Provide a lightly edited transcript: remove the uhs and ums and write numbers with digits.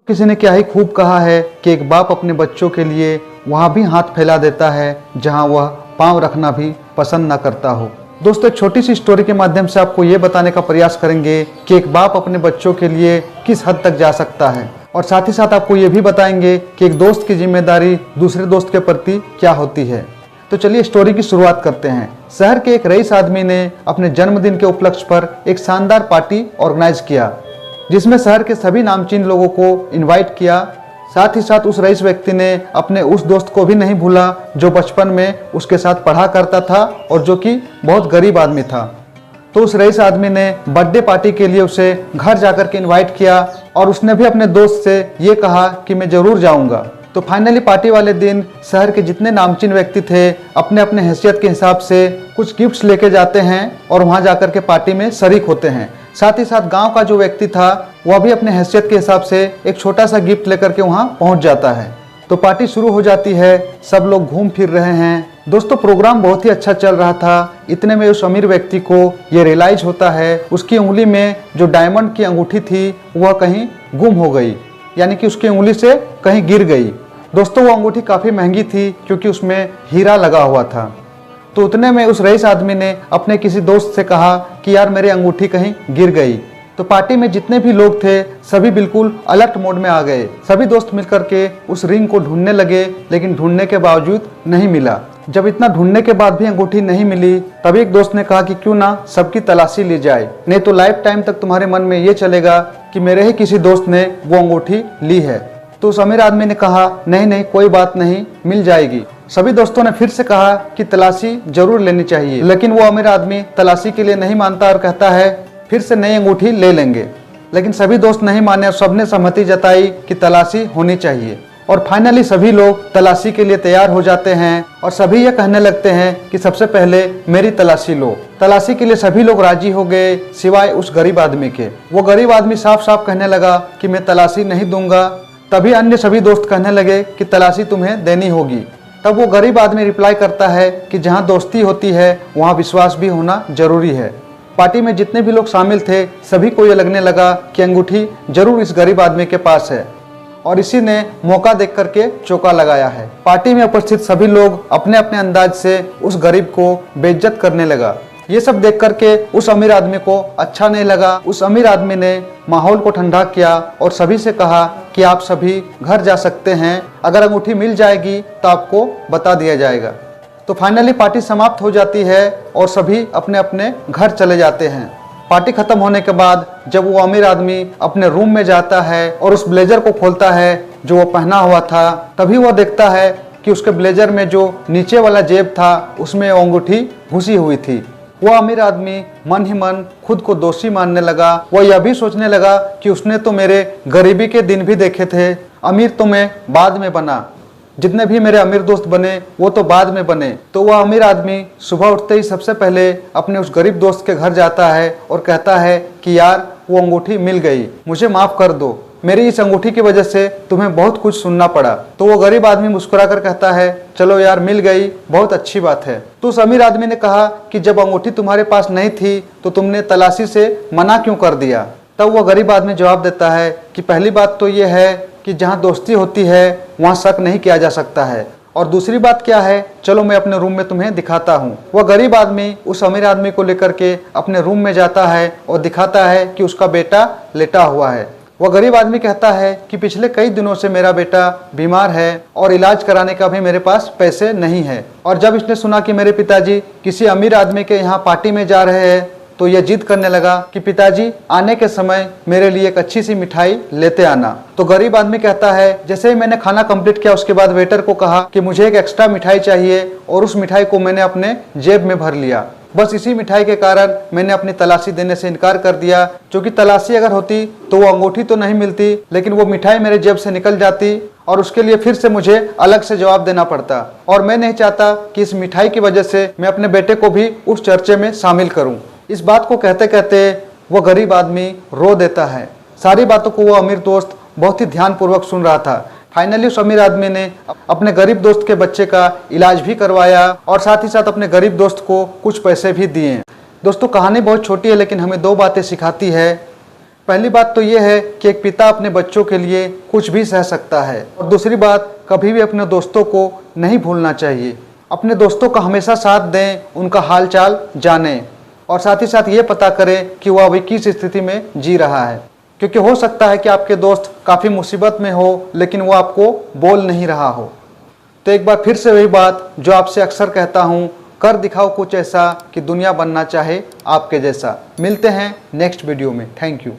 किसी ने क्या ही खूब कहा है कि एक बाप अपने बच्चों के लिए वहाँ भी हाथ फैला देता है जहाँ वह पाँव रखना भी पसंद ना करता हो। दोस्तों, एक छोटी सी स्टोरी के माध्यम से आपको ये बताने का प्रयास करेंगे कि एक बाप अपने बच्चों के लिए किस हद तक जा सकता है, और साथ ही साथ आपको ये भी बताएंगे कि एक दोस्त की जिम्मेदारी दूसरे दोस्त के प्रति क्या होती है। तो चलिए स्टोरी की शुरुआत करते हैं। शहर के एक रईस आदमी ने अपने जन्मदिन के उपलक्ष्य पर एक शानदार पार्टी ऑर्गेनाइज किया, जिसमें शहर के सभी नामचीन लोगों को इनवाइट किया। साथ ही साथ उस रईस व्यक्ति ने अपने उस दोस्त को भी नहीं भूला जो बचपन में उसके साथ पढ़ा करता था और जो कि बहुत गरीब आदमी था। तो उस रईस आदमी ने बर्थडे पार्टी के लिए उसे घर जाकर के इनवाइट किया और उसने भी अपने दोस्त से ये कहा कि मैं ज़रूर जाऊंगा। तो फाइनली पार्टी वाले दिन शहर के जितने नामचीन व्यक्ति थे अपने अपने हैसियत के हिसाब से कुछ गिफ्ट्स लेके जाते हैं और वहाँ जाकर के पार्टी में शरीक होते हैं। साथ ही साथ गांव का जो व्यक्ति था वह भी अपने हैसियत के हिसाब से एक छोटा सा गिफ्ट लेकर के वहाँ पहुँच जाता है। तो पार्टी शुरू हो जाती है, सब लोग घूम फिर रहे हैं। दोस्तों, प्रोग्राम बहुत ही अच्छा चल रहा था। इतने में उस अमीर व्यक्ति को ये रियलाइज होता है उसकी उंगली में जो डायमंड की अंगूठी थी वह कहीं गुम हो गई, यानी कि उसकी उंगली से कहीं गिर गई। दोस्तों, वो अंगूठी काफ़ी महंगी थी क्योंकि उसमें हीरा लगा हुआ था। तो उतने में उस रईस आदमी ने अपने किसी दोस्त से कहा कि यार मेरी अंगूठी कहीं गिर गई। तो पार्टी में जितने भी लोग थे सभी बिल्कुल अलर्ट मोड में आ गए। सभी दोस्त मिलकर के उस रिंग को ढूंढने लगे, लेकिन ढूंढने के बावजूद नहीं मिला। जब इतना ढूंढने के बाद भी अंगूठी नहीं मिली, तभी एक दोस्त ने कहा कि क्यों ना सबकी तलाशी ली जाए, नहीं तो लाइफ टाइम तक तुम्हारे मन में ये चलेगा कि मेरे ही किसी दोस्त ने वो अंगूठी ली है। तो उस अमीर आदमी ने कहा नहीं नहीं, कोई बात नहीं, मिल जाएगी। सभी दोस्तों ने फिर से कहा कि तलाशी जरूर लेनी चाहिए, लेकिन वो अमीर आदमी तलाशी के लिए नहीं मानता और कहता है फिर से नई अंगूठी ले लेंगे। लेकिन सभी दोस्त नहीं माने और सबने सहमति जताई कि तलाशी होनी चाहिए। और फाइनली सभी लोग तलाशी के लिए तैयार हो जाते हैं और सभी ये कहने लगते हैं कि सबसे पहले मेरी तलाशी लो। तलाशी के लिए सभी लोग राजी हो गए सिवाय उस गरीब आदमी के। वो गरीब आदमी साफ साफ कहने लगा कि मैं तलाशी नहीं दूंगा। तभी अन्य सभी दोस्त कहने लगे कि तलाशी तुम्हें देनी होगी। तब वो गरीब आदमी रिप्लाई करता है कि जहाँ दोस्ती होती है वहाँ विश्वास भी होना जरूरी है। पार्टी में जितने भी लोग शामिल थे सभी को ये लगने लगा कि अंगूठी जरूर इस गरीब आदमी के पास है, और इसी ने मौका देख करके चौका लगाया है। पार्टी में उपस्थित सभी लोग अपने अपने अंदाज से उस गरीब को बेइज्जत करने लगा। ये सब देख करके उस अमीर आदमी को अच्छा नहीं लगा। उस अमीर आदमी ने माहौल को ठंडा किया और सभी से कहा कि आप सभी घर जा सकते हैं, अगर अंगूठी मिल जाएगी तो आपको बता दिया जाएगा। तो फाइनली पार्टी समाप्त हो जाती है और सभी अपने अपने घर चले जाते हैं। पार्टी खत्म होने के बाद जब वो अमीर आदमी अपने रूम में जाता है और उस ब्लेजर को खोलता है जो वो पहना हुआ था, तभी वो देखता है कि उसके ब्लेजर में जो नीचे वाला जेब था उसमें अंगूठी घुसी हुई थी। वो अमीर आदमी मन ही मन खुद को दोषी मानने लगा। वो यह भी सोचने लगा कि उसने तो मेरे गरीबी के दिन भी देखे थे, अमीर तो मैं बाद में बना, जितने भी मेरे अमीर दोस्त बने वो तो बाद में बने। तो वह अमीर आदमी सुबह उठते ही सबसे पहले अपने उस गरीब दोस्त के घर जाता है और कहता है कि यार वो अंगूठी मिल गई, मुझे माफ़ कर दो, मेरी इस अंगूठी की वजह से तुम्हें बहुत कुछ सुनना पड़ा। तो वो गरीब आदमी मुस्कुराकर कहता है चलो यार मिल गई, बहुत अच्छी बात है। तो उस अमीर आदमी ने कहा कि जब अंगूठी तुम्हारे पास नहीं थी तो तुमने तलाशी से मना क्यों कर दिया। तब वो गरीब आदमी जवाब देता है कि पहली बात तो ये है कि जहाँ दोस्ती होती है वहाँ शक नहीं किया जा सकता है, और दूसरी बात क्या है, चलो मैं अपने रूम में तुम्हें दिखाता हूँ। वह गरीब आदमी उस अमीर आदमी को लेकर के अपने रूम में जाता है और दिखाता है कि उसका बेटा लेटा हुआ है। वह गरीब आदमी कहता है कि पिछले कई दिनों से मेरा बेटा बीमार है और इलाज कराने का भी मेरे पास पैसे नहीं है। और जब इसने सुना कि मेरे पिताजी किसी अमीर आदमी के यहाँ पार्टी में जा रहे हैं तो यह जिद करने लगा कि पिताजी आने के समय मेरे लिए एक अच्छी सी मिठाई लेते आना। तो गरीब आदमी कहता है जैसे ही मैंने खाना कंप्लीट किया उसके बाद वेटर को कहा कि मुझे एक एक्स्ट्रा मिठाई चाहिए, और उस मिठाई को मैंने अपने जेब में भर लिया। बस इसी मिठाई के कारण मैंने अपनी तलाशी देने से इनकार कर दिया, क्योंकि तलाशी अगर होती तो वो अंगूठी तो नहीं मिलती, लेकिन वो मिठाई मेरे जेब से निकल जाती और उसके लिए फिर से मुझे अलग से जवाब देना पड़ता। और मैं नहीं चाहता कि इस मिठाई की वजह से मैं अपने बेटे को भी उस चर्चे में शामिल करूं। इस बात को कहते कहते वो गरीब आदमी रो देता है। सारी बातों को वो अमीर दोस्त बहुत ही ध्यानपूर्वक सुन रहा था। फाइनली उस अमीर आदमी ने अपने गरीब दोस्त के बच्चे का इलाज भी करवाया और साथ ही साथ अपने गरीब दोस्त को कुछ पैसे भी दिए। दोस्तों, कहानी बहुत छोटी है लेकिन हमें दो बातें सिखाती है। पहली बात तो ये है कि एक पिता अपने बच्चों के लिए कुछ भी सह सकता है। और दूसरी बात, कभी भी अपने दोस्तों को नहीं भूलना चाहिए। अपने दोस्तों का हमेशा साथ दें, उनका हाल चाल जानें और साथ ही साथ ये पता करें कि वह अभी किस स्थिति में जी रहा है, क्योंकि हो सकता है कि आपके दोस्त काफ़ी मुसीबत में हो लेकिन वो आपको बोल नहीं रहा हो। तो एक बार फिर से वही बात जो आपसे अक्सर कहता हूँ, कर दिखाओ कुछ ऐसा कि दुनिया बनना चाहे आपके जैसा। मिलते हैं नेक्स्ट वीडियो में। Thank you.